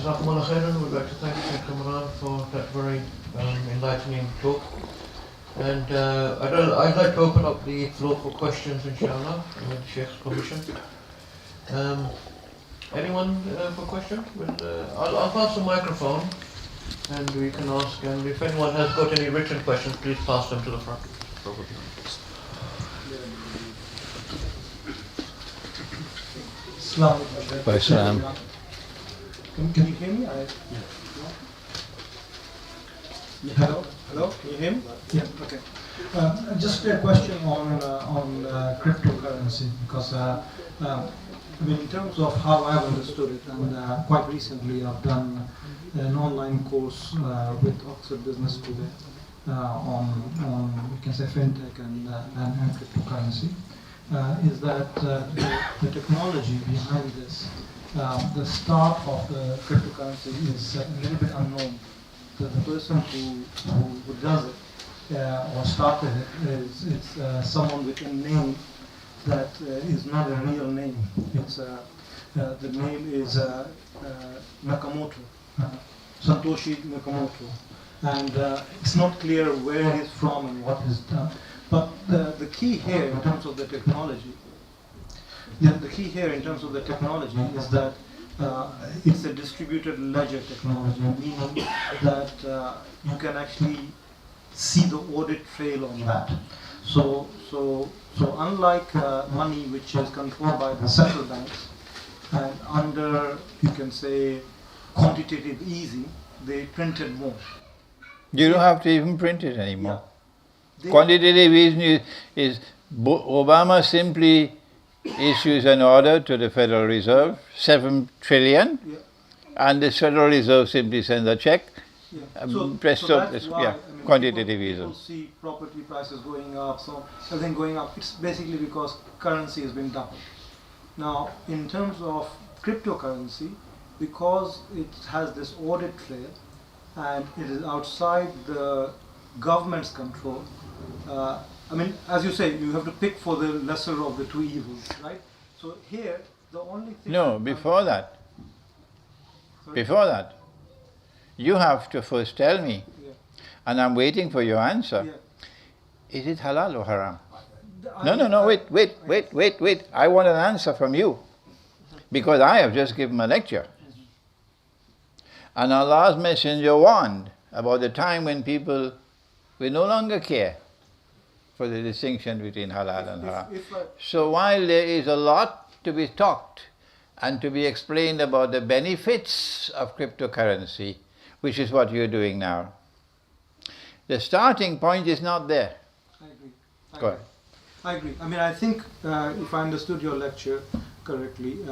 Jazakumullah khairan. We'd like to thank Sheikh Imran for that very enlightening talk. And I'd like to open up the floor for questions, inshallah, with Sheikh's permission. Anyone for questions? I'll pass the microphone and we can ask. And if anyone has got any written questions, please pass them to the front. Faisal. Can you hear me? Hello? Hello? Can you hear me? Yeah. Okay. Just a question on cryptocurrency, because in terms of how I've understood it, and quite recently I've done an online course with Oxford Business School on you can say fintech and cryptocurrency. Is that the technology behind this, the start of the cryptocurrency is a little bit unknown. The person who does it or started it is someone with a name that is not a real name. It's the name is Nakamoto, Satoshi Nakamoto, and it's not clear where he's from and what he's done. But the key here in terms of the technology, is that it's a distributed ledger technology, meaning that you can actually see the audit trail on that. So unlike money which is controlled by the central banks and under, you can say, quantitative easing, they printed more. You don't have to even print it anymore. Yeah. Quantitative easing is Obama simply issues an order to the Federal Reserve, 7 trillion, Yeah. and the Federal Reserve simply sends a check. Yeah. So that's why, quantitative people easing. see property prices going up, so everything going up. It's basically because currency has been doubled. Now, in terms of cryptocurrency, because it has this audit trail and it is outside the government's control, as you say, you have to pick for the lesser of the two evils, right? So here, the only thing... No, before that, you have to first tell me, and I'm waiting for your answer. Yeah. Is it halal or haram? No, wait. I want an answer from you. Because I have just given a lecture. And Allah's Messenger warned about the time when people will no longer care for the distinction between halal and haram. So while there is a lot to be talked and to be explained about the benefits of cryptocurrency, which is what you're doing now, the starting point is not there. I agree. Go ahead. I agree. I think if I understood your lecture correctly,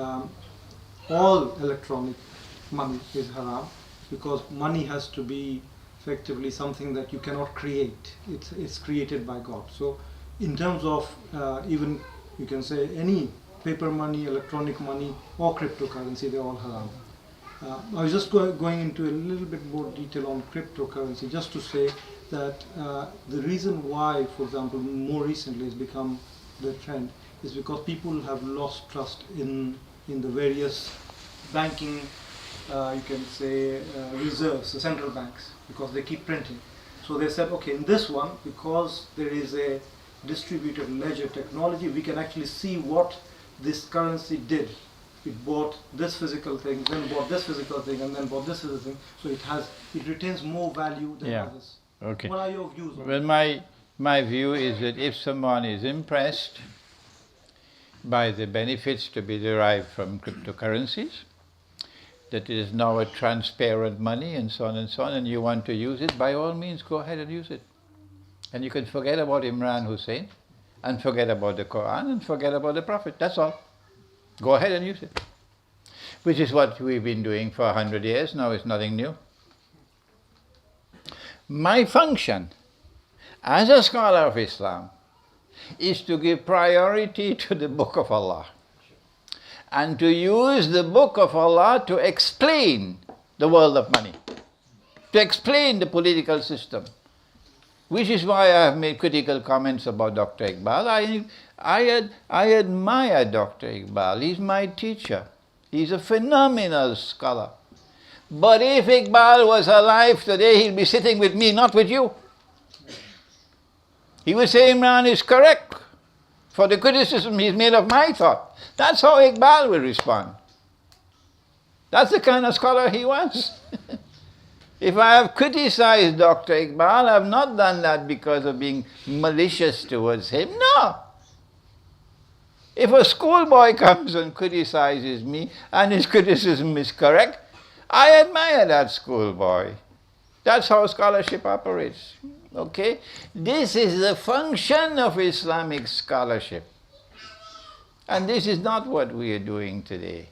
all electronic money is haram because money has to be effectively something that you cannot create. It's created by God. So in terms of even you can say any paper money, electronic money or cryptocurrency, they're all haram. I was just going into a little bit more detail on cryptocurrency just to say that the reason why, for example, more recently has become the trend is because people have lost trust in the various banking, you can say, reserves, the central banks, because they keep printing. So they said, okay, in this one, because there is a distributed ledger technology, we can actually see what this currency did. It bought this physical thing, then bought this physical thing, and then bought this physical thing. So it retains more value than others. Okay. What are your views on that? Well, my view is that if someone is impressed by the benefits to be derived from cryptocurrencies, that it is now a transparent money and so on, and you want to use it, by all means go ahead and use it. And you can forget about Imran Hosein, and forget about the Quran, and forget about the Prophet. That's all. Go ahead and use it. Which is what we've been doing for 100 years now. It's nothing new. My function as a scholar of Islam is to give priority to the Book of Allah and to use the Book of Allah to explain the world of money, to explain the political system, which is why I have made critical comments about Dr. Iqbal. I admire Dr. Iqbal. He's my teacher. He's a phenomenal scholar. But if Iqbal was alive today, he'll be sitting with me, not with you. He would say Imran is correct for the criticism he's made of my thought. That's how Iqbal will respond. That's the kind of scholar he was. If I have criticized Dr. Iqbal, I have not done that because of being malicious towards him. No. If a schoolboy comes and criticizes me and his criticism is correct, I admire that schoolboy. That's how scholarship operates. Okay? This is the function of Islamic scholarship. And this is not what we are doing today.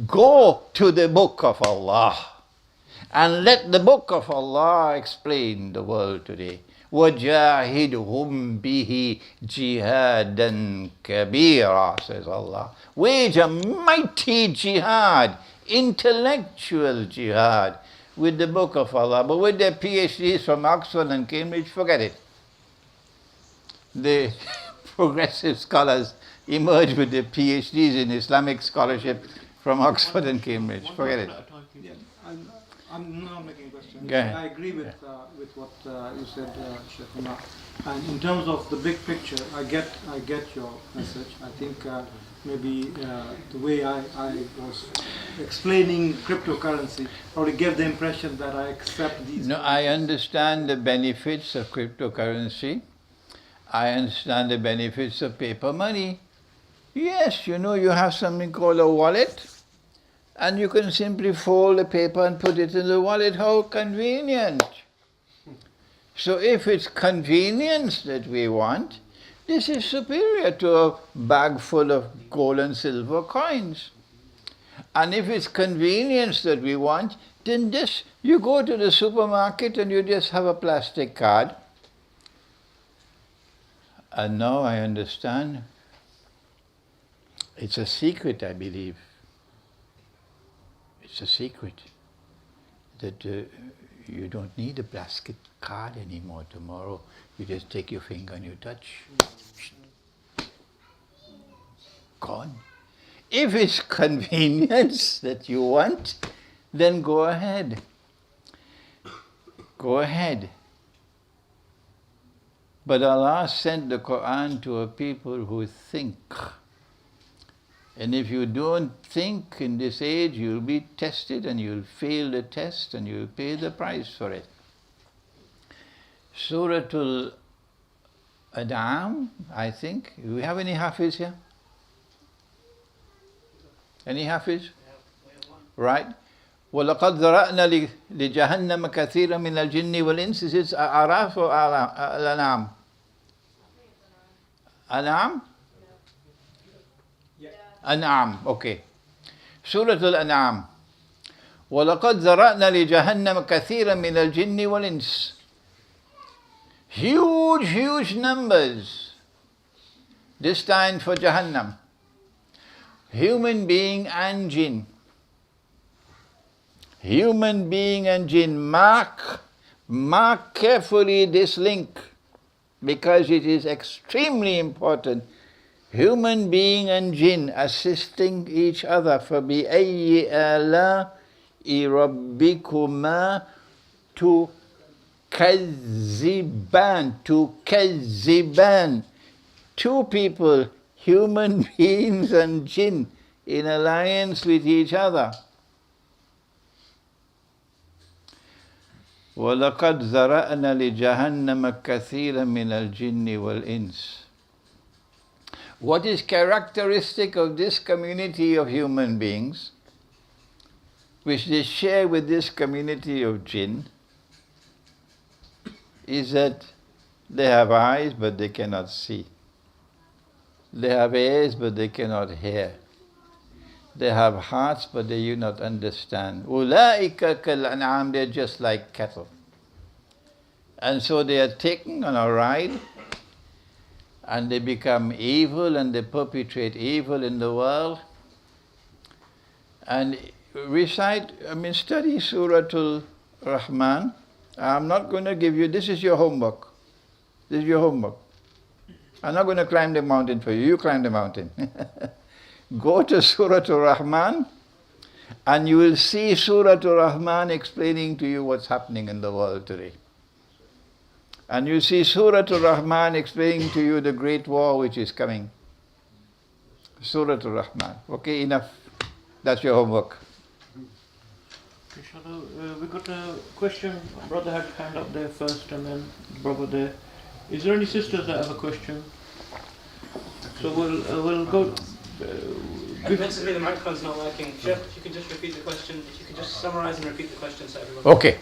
Go to the book of Allah and let the book of Allah explain the world today. وَجَاهِدْهُمْ بِهِ جِهَادًا كَبِيرًا, says Allah. Wage a mighty jihad, intellectual jihad, with the book of Allah. But with their PhDs from Oxford and Cambridge, forget it. The progressive scholars emerge with their PhDs in Islamic scholarship from Oxford and Cambridge. Forget it. Yeah, I'm not making a question. Go ahead. I agree with what you said, Sheikh Imran. And in terms of the big picture, I get your message. I think maybe the way I was explaining cryptocurrency probably gave the impression that I accept these. No, I understand the benefits of cryptocurrency. I understand the benefits of paper money. Yes, you know, you have something called a wallet, and you can simply fold the paper and put it in the wallet. How convenient. So if it's convenience that we want, this is superior to a bag full of gold and silver coins. And if it's convenience that we want, then this, you go to the supermarket and you just have a plastic card. And now I understand. It's a secret, I believe. It's a secret that you don't need a plastic card anymore tomorrow. You just take your finger and you touch. Gone. If it's convenience that you want, then go ahead. Go ahead. But Allah sent the Quran to a people who think. And if you don't think in this age, you'll be tested and you'll fail the test and you'll pay the price for it. Surah Al-An'am, I think. Do we have any Hafiz here? Any Hafiz? Right. وَلَقَدْ ذَرَأْنَا لِجَهَنَّمَ كَثِيرًا مِنَ الْجِنِّ وَالْإِنسِ. Is it A'raf or Al-An'am? An'am? An'am, okay. Surah Al-An'am. وَلَقَدْ ذَرَأْنَا لِجَهَنَّمَ كَثِيرًا مِنَ الْجِنِّ وَالْإِنسِ. Huge numbers destined for Jahannam. Human being and jinn. Human being and jinn. Mark carefully this link, because it is extremely important. Human being and jinn assisting each other. فَبِأَيِّ آلَاءِ رَبِّكُمَا تُكَذِّبَانِ. Two people, human beings and jinn, in alliance with each other. وَلَقَدْ ذَرَأْنَا لِجَهَنَّمَ كَثِيرًا مِنَ الْجِنِّ وَالْإِنسِ. What is characteristic of this community of human beings, which they share with this community of jinn, is that they have eyes but they cannot see. They have ears but they cannot hear. They have hearts but they do not understand. أُولَٰئِكَ كَالْأَنْعَامِ. They're just like cattle. And so they are taken on a ride and they become evil and they perpetrate evil in the world. And study Surah Al-Rahman. I'm not going to give you, this is your homework. This is your homework. I'm not going to climb the mountain for you. You climb the mountain. Go to Surah Al-Rahman And you will see Surah Ar-Rahman explaining to you what's happening in the world today. And you see Surah Ar-Rahman explaining to you the great war which is coming. Surah Ar-Rahman. Okay, enough. That's your homework. Inshallah, we got a question. Brother had hand up there first and then brother there. Is there any sisters that have a question? So we'll go. Admittedly, the microphone's not working. Sheikh, if you could just repeat the question, if you could just summarize and repeat the question so everyone. Okay.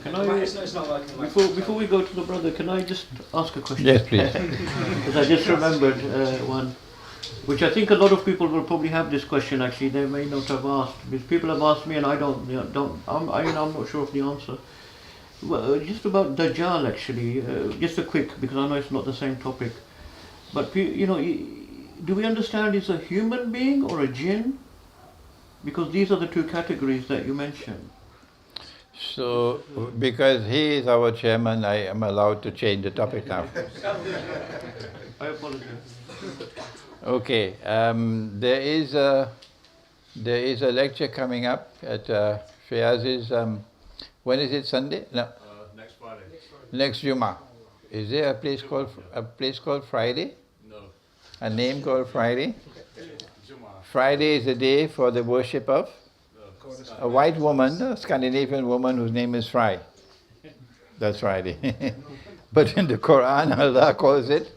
Can It's not working. before we go to the brother, can I just ask a question? Yes, please. Because I just remembered one, which I think a lot of people will probably have this question. Actually, they may not have asked. Because people have asked me, and I don't. I'm not sure of the answer. Well, just about Dajjal, actually. Just a quick, because I know it's not the same topic. But do we understand he's a human being or a jinn? Because these are the two categories that you mentioned. So, because he is our chairman, I am allowed to change the topic now. I apologize. Okay, there is a lecture coming up at Fayaz's. When is it? Sunday? No. Next Friday. Next Jummah. Is there a place called Friday? No. A name called Friday? Friday is the day for the worship of a white woman, a Scandinavian woman whose name is Fry. That's Friday. But in the Quran, Allah calls it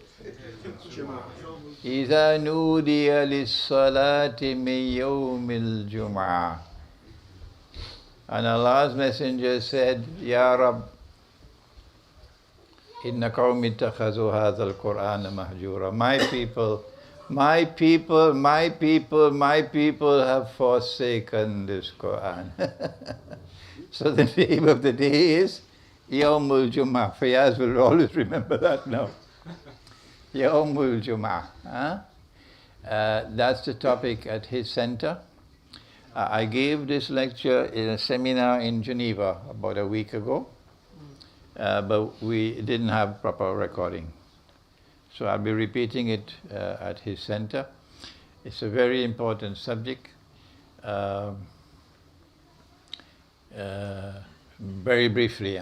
إِذَا نُودِيَ لِلصَّلَاةِ مِنْ يَوْمِ الْجُمْعَةِ. And Allah's Messenger said, Ya Rab, inna qawmi ittakhadhu hadha al-Qur'ana mahjura. My people have forsaken this Quran. So the name of the day is Yawmul Jummah. Fayaz will always remember that now. Yawmul Jummah. That's the topic at his center. I gave this lecture in a seminar in Geneva about a week ago, but we didn't have proper recording. So I'll be repeating it at his center. It's a very important subject. Very briefly,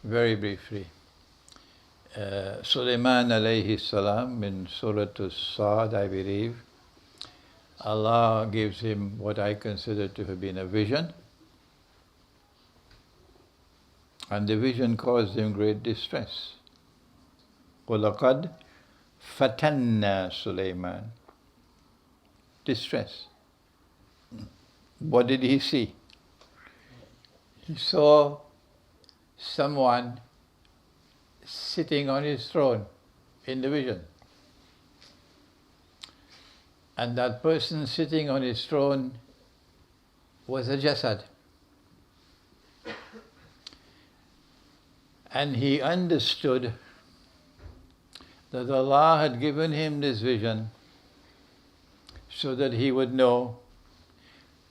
very briefly. Suleiman alayhi salam in Surah As-Sad, I believe, Allah gives him what I consider to have been a vision, and the vision caused him great distress. وَلَقَدْ فَتَنَّا Suleiman. Distress. What did he see? He saw someone sitting on his throne in the vision. And that person sitting on his throne was a jasad. And he understood that Allah had given him this vision so that he would know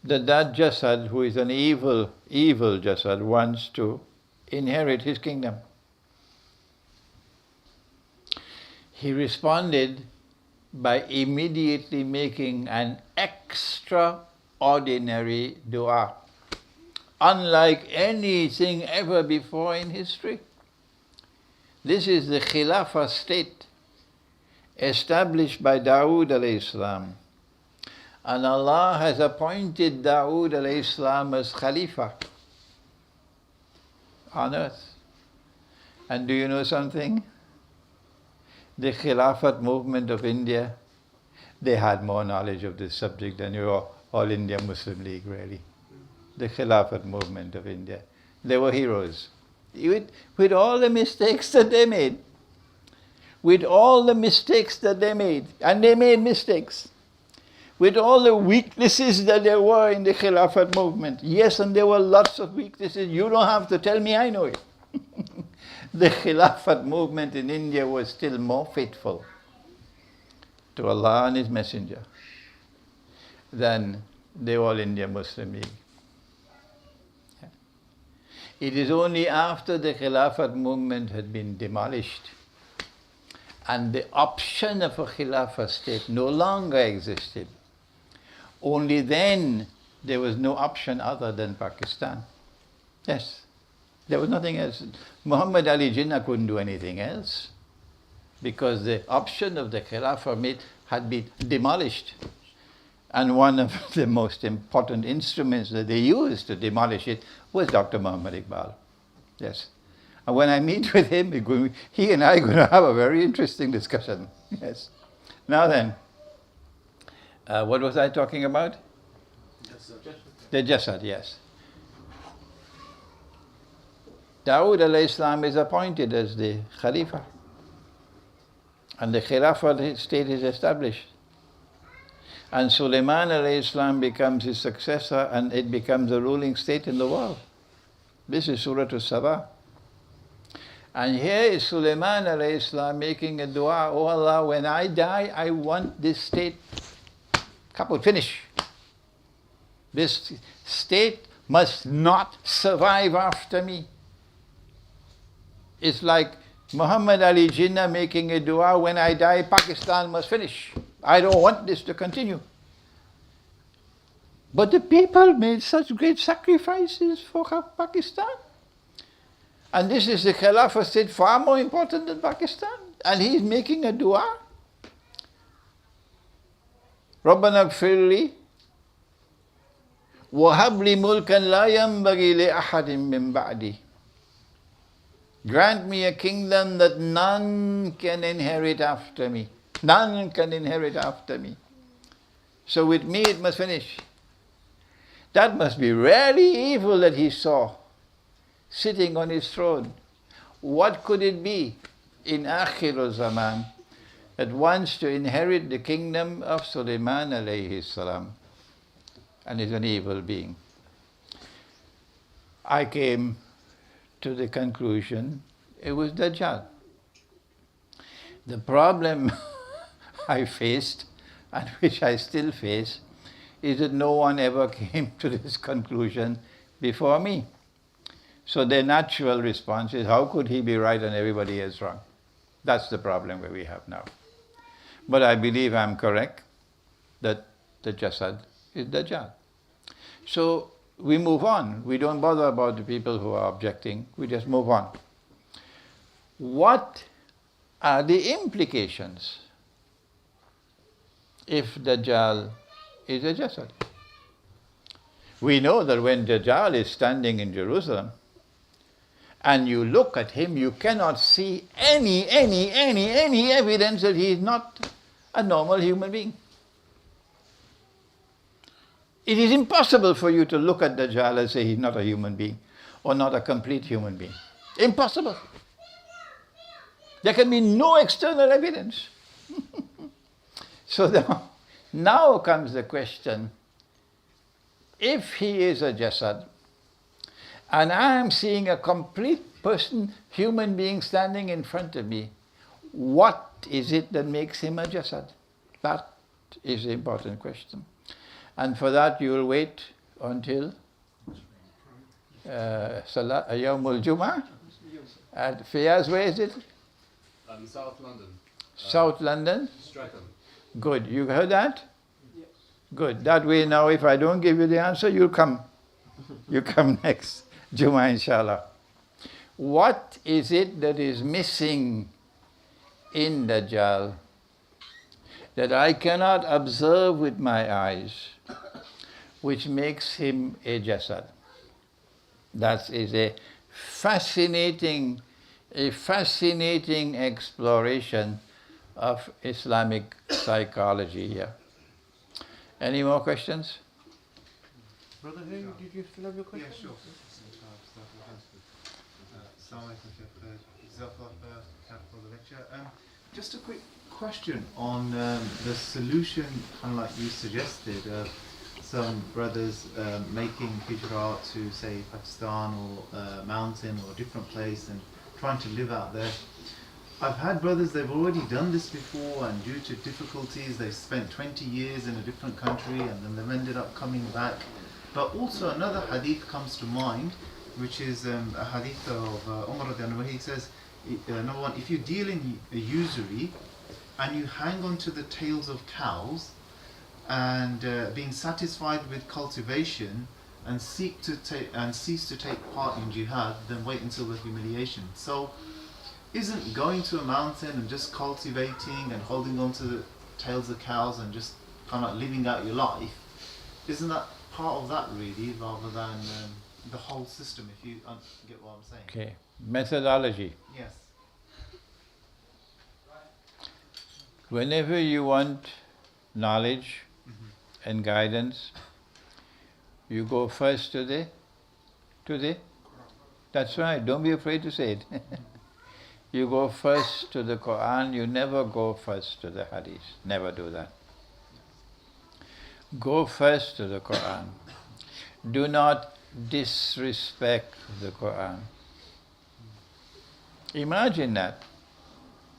that that jasad, who is an evil jasad, wants to inherit his kingdom. He responded by immediately making an extraordinary dua, unlike anything ever before in history. This is the Khilafah state established by Dawood alayhi salam. And Allah has appointed Dawood alayhi salam as Khalifa on earth. And do you know something? The Khilafat movement of India, they had more knowledge of this subject than your All India Muslim League, really. The Khilafat movement of India. They were heroes. With all the mistakes that they made. With all the mistakes that they made. And they made mistakes. With all the weaknesses that there were in the Khilafat movement. Yes, and there were lots of weaknesses. You don't have to tell me, I know it. The Khilafat movement in India was still more faithful to Allah and His Messenger than the All India Muslim League. It is only after the Khilafat movement had been demolished and the option of a Khilafah state no longer existed. Only then there was no option other than Pakistan. Yes. There was nothing else. Muhammad Ali Jinnah couldn't do anything else because the option of the Khilafah had been demolished. And one of the most important instruments that they used to demolish it was Dr. Muhammad Iqbal. Yes. And when I meet with him, he and I are going to have a very interesting discussion. Yes. Now then, what was I talking about? The Jasad, yes. Dawood alayhi salam is appointed as the Khalifa. And the Khilafah state is established. And Suleiman alayhi salam becomes his successor and it becomes a ruling state in the world. This is Surah Al-Sabah. And here is Suleiman alayhi salam making a dua, oh Allah, when I die, I want this state kaput, finish. This state must not survive after me. It's like Muhammad Ali Jinnah making a dua, when I die, Pakistan must finish. I don't want this to continue. But the people made such great sacrifices for Pakistan. And this is the Khilafah state far more important than Pakistan. And he's making a dua. رَبَّنَا اغْفِرْ لِي وَهَبْ لِي مُلْكًا لَا يَنْبَغِي لِأَحَدٍ مِّن بَعْدِي. Grant me a kingdom that none can inherit after me. None can inherit after me. So with me it must finish. That must be really evil that he saw sitting on his throne. What could it be in Akhir Zaman that wants to inherit the kingdom of Suleiman alayhi salam and is an evil being? I came to the conclusion it was Dajjal. The problem I faced, and which I still face, is that no one ever came to this conclusion before me. So their natural response is, how could he be right and everybody else wrong? That's the problem that we have now. But I believe I'm correct that the Jasad is Dajjal. So we move on. We don't bother about the people who are objecting. We just move on. What are the implications if Dajjal is a Jasad? We know that when Dajjal is standing in Jerusalem and you look at him, you cannot see any evidence that he is not a normal human being. It is impossible for you to look at Dajjal and say he's not a human being or not a complete human being. Impossible. There can be no external evidence. So now comes the question, if he is a Jasad, and I am seeing a complete person, human being standing in front of me, what is it that makes him a Jasad? That is the important question. And for that you will wait until Yawmul Jum'ah. At Fiyaz, where is it? South London. South London? Streatham. Good. You heard that? Yes. Good. That way now if I don't give you the answer, you'll come. You come next Jum'ah, inshallah. What is it that is missing in Dajjal that I cannot observe with my eyes, which makes him a Jasad? That is a fascinating exploration of Islamic psychology here. Any more questions? Brother, hey, did you still have your question? Yeah, sure. Assalamu alaikum, Sheikh. Jazakallah for the lecture. Just a quick question on the solution, kind of like you suggested, some brothers making hijrah to, say, Pakistan or mountain or a different place and trying to live out there. I've had brothers, they've already done this before, and due to difficulties they've spent 20 years in a different country and then they've ended up coming back. But also another hadith comes to mind, which is a hadith of Umar radiallahu anhu, where he says, number one, if you deal in a usury and you hang on to the tails of cows and being satisfied with cultivation and cease to take part in jihad, then wait until the humiliation. So isn't going to a mountain and just cultivating and holding on to the tails of cows and just kind of living out your life, isn't that part of that really, rather than the whole system, if you get what I'm saying? Okay, methodology. Yes. Whenever you want knowledge and guidance, you go first to the. That's right, don't be afraid to say it. You go first to the Quran, you never go first to the Hadith. Never do that. Go first to the Quran. Do not disrespect the Quran. Imagine that.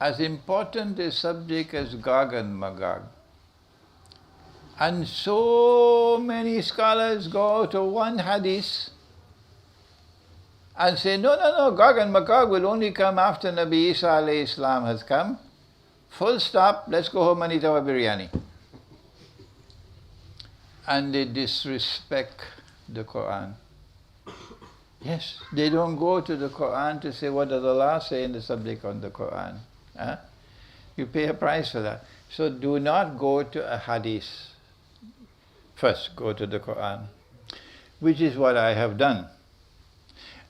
As important a subject as Gog and Magog. And so many scholars go to one hadith and say, no, Gog and Magog will only come after Nabi Isa alayhi salam has come. Full stop, let's go home and eat our biryani. And they disrespect the Quran. Yes, they don't go to the Quran to say, what does Allah say in the subject on the Quran? Huh? You pay a price for that. So do not go to a hadith. First, go to the Quran, which is what I have done.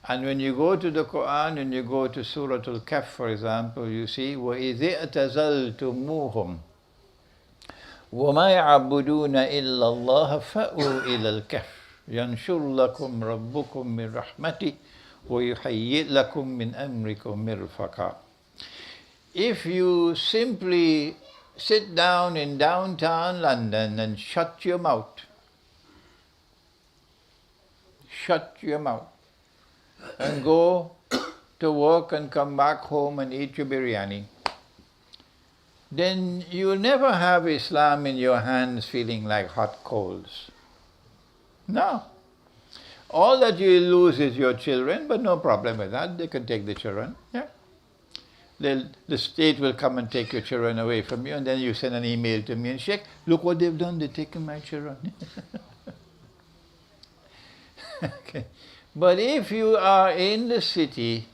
And when you go to the Quran and you go to Surah Al-Kahf, for example, you see, وَإِذِ اعْتَزَلْتُمُوهُمْ وَمَا يَعْبُدُونَ إِلَّا اللَّهَ فَأْوُوا إِلَى الْكَهْفِ يَنْشُرْ لَكُمْ رَبُّكُمْ مِنْ رَحْمَتِهِ وَيُحَيِّئْ لَكُمْ مِنْ أَمْرِكُمْ مِرْفَقًا. If you simply sit down in downtown London and shut your mouth, and go to work and come back home and eat your biryani, then you'll never have Islam in your hands feeling like hot coals. No. All that you lose is your children, but no problem with that. They can take the children. Yeah. The state will come and take your children away from you, and then you send an email to me and Sheikh, look what they've done, they've taken my children. Okay. But if you are in the city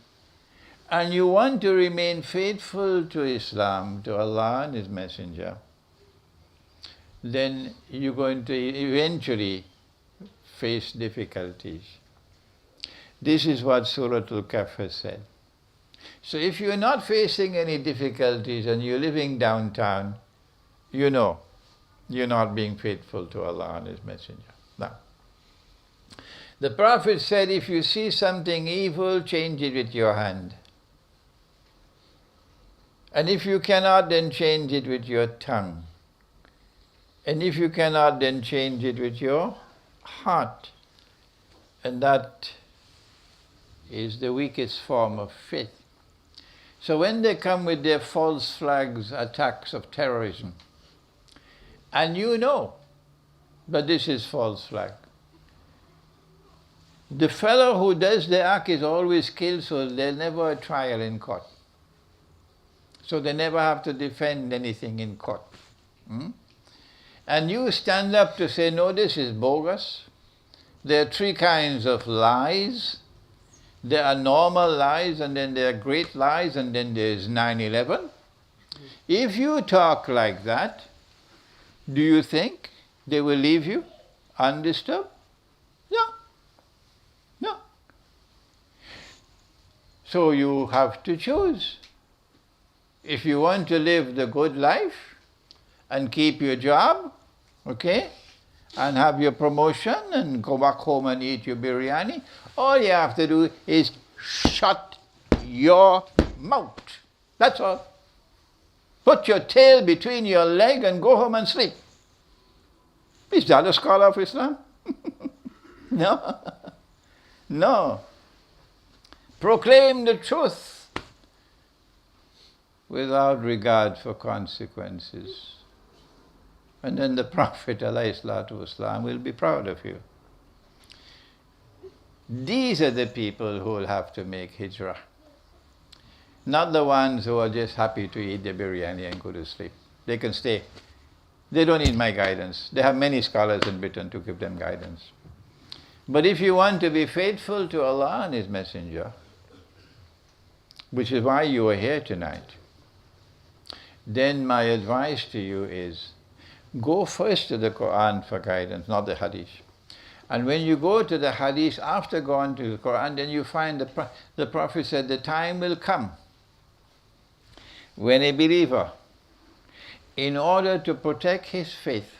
and you want to remain faithful to Islam, to Allah and His Messenger, then you're going to eventually face difficulties. This is what Surah Al-Kahf has said. So if you're not facing any difficulties and you're living downtown, you know you're not being faithful to Allah and His Messenger. Now, the Prophet said, if you see something evil, change it with your hand. And if you cannot, then change it with your tongue. And if you cannot, then change it with your heart. And that is the weakest form of faith. So when they come with their false flags, attacks of terrorism, and you know that this is false flag, the fellow who does the act is always killed, so there's never a trial in court. So they never have to defend anything in court. And you stand up to say, no, this is bogus. There are three kinds of lies. There are normal lies, and then there are great lies, and then there's 9/11. If you talk like that, do you think they will leave you undisturbed? No. So you have to choose. If you want to live the good life and keep your job, okay, and have your promotion and go back home and eat your biryani, all you have to do is shut your mouth. That's all. Put your tail between your leg and go home and sleep. Is that a scholar of Islam? No. No. Proclaim the truth without regard for consequences. And then the Prophet ﷺ will be proud of you. These are the people who will have to make hijrah. Not the ones who are just happy to eat their biryani and go to sleep. They can stay. They don't need my guidance. They have many scholars in Britain to give them guidance. But if you want to be faithful to Allah and His Messenger, which is why you are here tonight, then my advice to you is, go first to the Quran for guidance, not the Hadith. And when you go to the Hadith, after going to the Quran, then you find the Prophet said, the time will come when a believer, in order to protect his faith,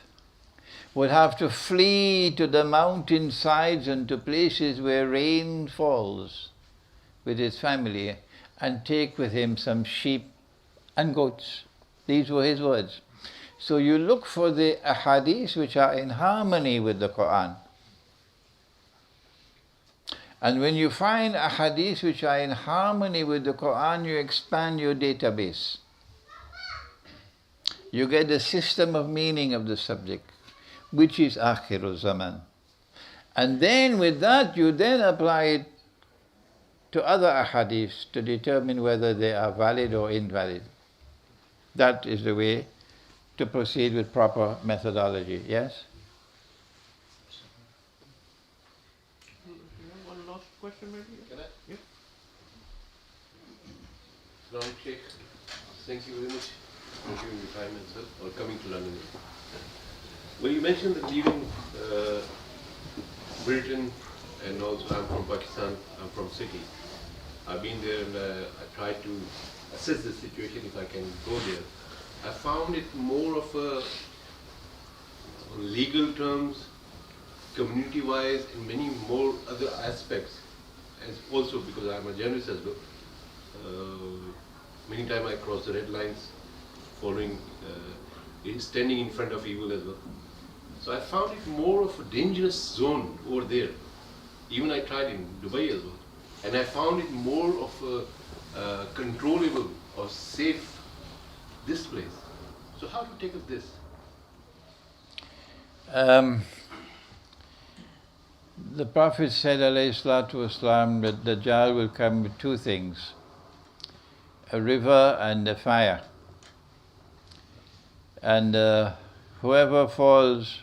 would have to flee to the mountainsides and to places where rain falls with his family and take with him some sheep and goats. These were his words. So you look for the ahadith which are in harmony with the Quran. And when you find ahadith which are in harmony with the Quran, you expand your database. You get the system of meaning of the subject, which is Akhirul Zaman. And then with that, you then apply it to other ahadiths to determine whether they are valid or invalid. That is the way to proceed with proper methodology. Yes? One last question maybe? Can I? Yeah. Assalamu Sheikh. Thank you very much for giving me time as well, or coming to London. Well, you mentioned that leaving Britain, and also I'm from Pakistan, I'm from City. I've been there and I tried to assess the situation if I can go there. I found it more of a legal terms, community-wise, and many more other aspects. As also because I'm a journalist as well. Many times I cross the red lines, following, standing in front of evil as well. So I found it more of a dangerous zone over there. Even I tried in Dubai as well. And I found it more of a controllable or safe, this place. So how to take up this? The Prophet said, alayhi salatu wasalam, that Dajjal will come with two things, a river and a fire. And whoever falls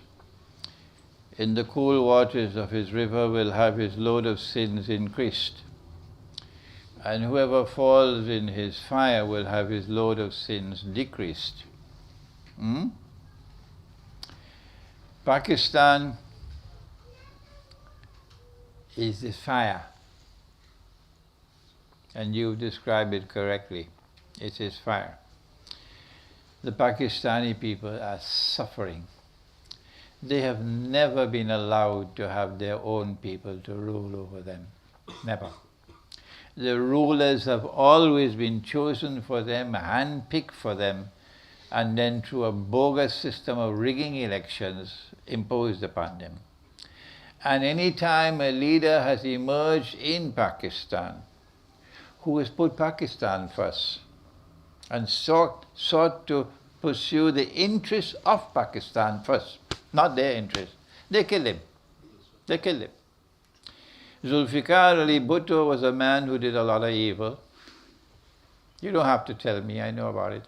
in the cool waters of his river will have his load of sins increased. And whoever falls in his fire will have his load of sins decreased. Pakistan is the fire. And you describe it correctly. It is fire. The Pakistani people are suffering. They have never been allowed to have their own people to rule over them. Never. The rulers have always been chosen for them, handpicked for them, and then through a bogus system of rigging elections imposed upon them. And any time a leader has emerged in Pakistan who has put Pakistan first and sought to pursue the interests of Pakistan first, not their interests, they kill him. They kill him. Zulfikar Ali Bhutto was a man who did a lot of evil. You don't have to tell me, I know about it.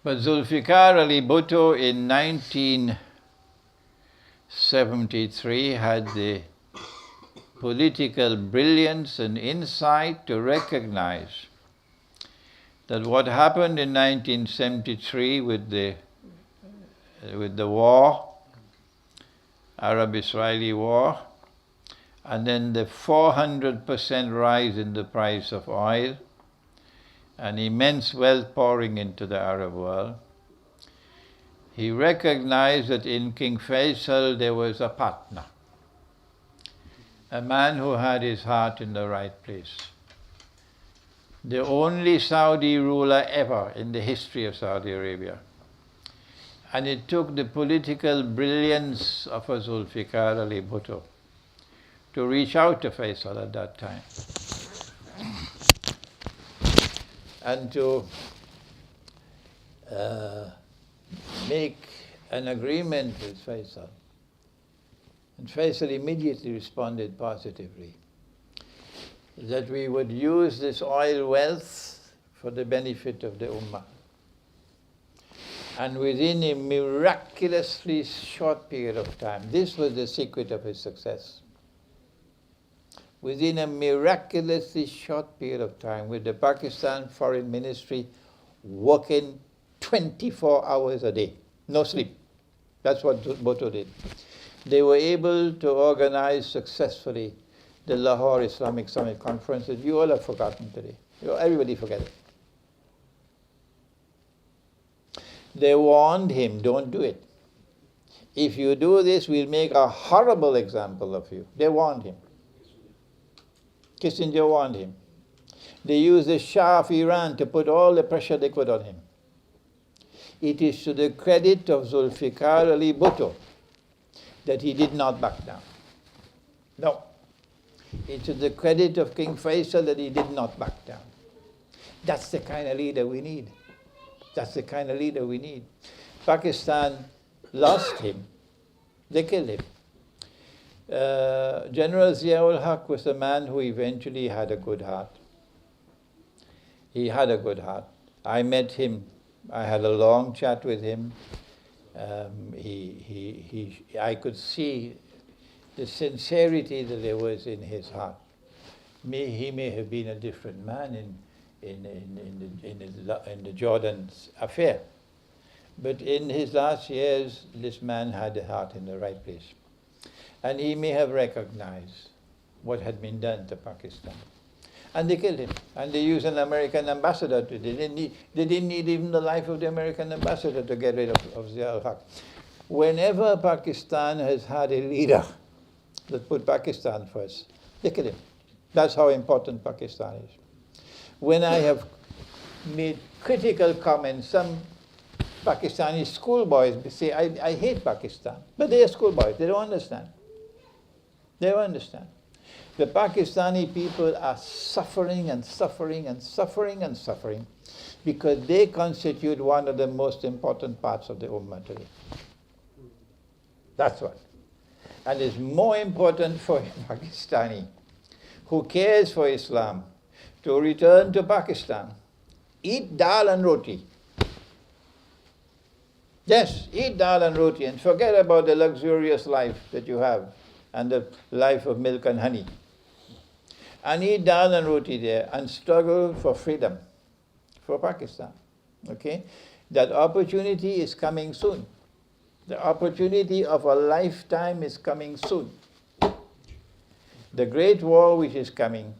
But Zulfikar Ali Bhutto in 1973 had the political brilliance and insight to recognize that what happened in 1973 with the war, Arab-Israeli war, and then the 400% rise in the price of oil, and immense wealth pouring into the Arab world, he recognized that in King Faisal there was a partner, a man who had his heart in the right place. The only Saudi ruler ever in the history of Saudi Arabia. And it took the political brilliance of a Zulfikar Ali Bhutto to reach out to Faisal at that time and to make an agreement with Faisal. And Faisal immediately responded positively that we would use this oil wealth for the benefit of the Ummah. And within a miraculously short period of time, this was the secret of his success. Within a miraculously short period of time, with the Pakistan Foreign Ministry working 24 hours a day, no sleep. That's what Bhutto did. They were able to organize successfully the Lahore Islamic Summit Conference that you all have forgotten today. Everybody forget it. They warned him, don't do it. If you do this, we'll make a horrible example of you. They warned him. Kissinger warned him. They used the Shah of Iran to put all the pressure they could on him. It is to the credit of Zulfikar Ali Bhutto that he did not back down. No. It's to the credit of King Faisal that he did not back down. That's the kind of leader we need. That's the kind of leader we need. Pakistan lost him. They killed him. General Zia-ul-Haq was a man who eventually had a good heart. He had a good heart. I met him. I had a long chat with him. I could see the sincerity that there was in his heart. He may have been a different man in the Jordan affair, but in his last years, this man had the heart in the right place, and he may have recognized what had been done to Pakistan. And they killed him, and they used an American ambassador to. They didn't need even the life of the American ambassador to get rid of Zia-ul-Haq. Whenever Pakistan has had a leader that put Pakistan first, they kill him. That's how important Pakistan is. When I have made critical comments, some Pakistani schoolboys say, I hate Pakistan. But they are schoolboys. They don't understand. They don't understand. The Pakistani people are suffering and suffering and suffering and suffering because they constitute one of the most important parts of the Ummah today. That's what. And it's more important for a Pakistani who cares for Islam to return to Pakistan, eat dal and roti. Yes, eat dal and roti and forget about the luxurious life that you have and the life of milk and honey. And eat dal and roti there and struggle for freedom for Pakistan. Okay? That opportunity is coming soon. The opportunity of a lifetime is coming soon. The Great War which is coming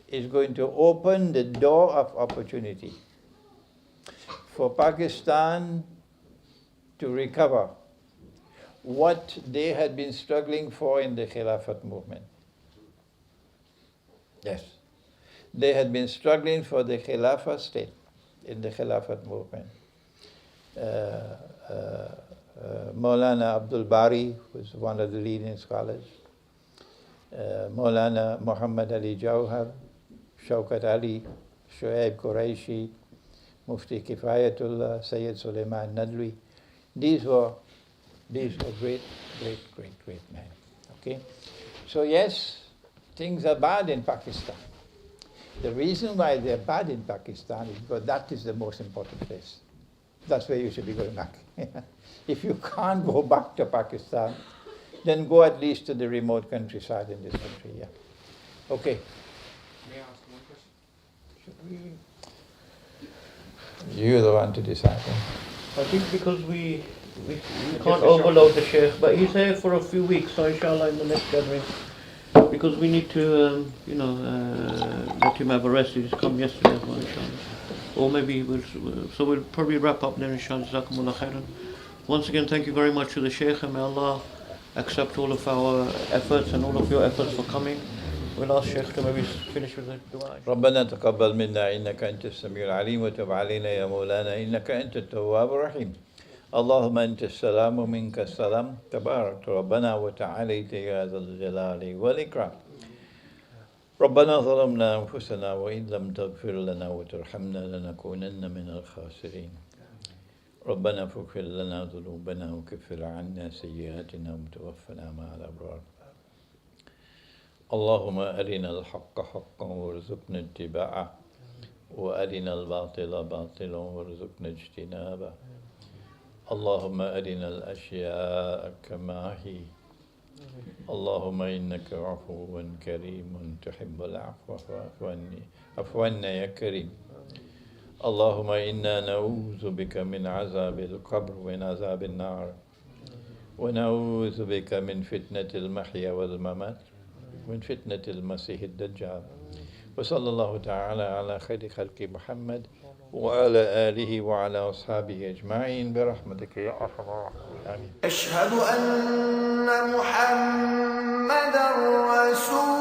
is going to open the door of opportunity for Pakistan to recover what they had been struggling for in the Khilafah movement. Yes. They had been struggling for the Khilafah state in the Khilafah movement. Maulana Abdul Bari was one of the leading scholars. Maulana Muhammad Ali Jawhar, Shaukat Ali, Shoaib Quraishi, Mufti Kifayatullah, Sayyid Suleiman Nadwi. These were great men. Okay? So yes, things are bad in Pakistan. The reason why they're bad in Pakistan is because that is the most important place. That's where you should be going back. If you can't go back to Pakistan, then go at least to the remote countryside in this country. Yeah. Okay. May I ask one question? Should we? You're the one to decide. I think because we can't overload the Sheikh, but he's here for a few weeks, so inshallah in the next gathering. Because we need to, let him have a rest. He's come yesterday as well, inshallah. Or maybe we'll probably wrap up there, inshallah. Jazakumullah khairan. Once again, thank you very much to the Sheikh, and may Allah accept all of our efforts and all of your efforts for coming. We'll ask Sheikh to maybe finish with the dua. ربنا تقبل منا إنك أنت السميع العليم وتب علينا يا مولانا إنك أنت التواب الرحيم. اللهم أنت السلام ومنك السلام تبارك ربنا وتعاليت يا ذا الجلال والإكرام. ربنا ظلمنا أنفسنا وإن لم تغفر لنا وترحمنا لنكونن من الخاسرين. ربنا فاغفر لنا ذنوبنا وكفر عنا سيئاتنا وتوفنا مع الأبرار. اللهم أرنا الحق حقا وارزقنا اتباعه وأرنا الباطل باطلا وارزقنا اجتنابه اللهم أرنا الأشياء كما هي اللهم إنك عفو كريم تحب العفو فاعف عنا يا كريم اللهم إنا نعوذ بك من عذاب القبر ومن عذاب النار ونعوذ بك من فتنة المحيا والممات من فتنة المسيح الدجال وصلى الله تعالى على خير خلق محمد وعلى آله وعلى أصحابه أجمعين برحمتك يا أرحم الراحمين آمين. أشهد أن محمدا رسول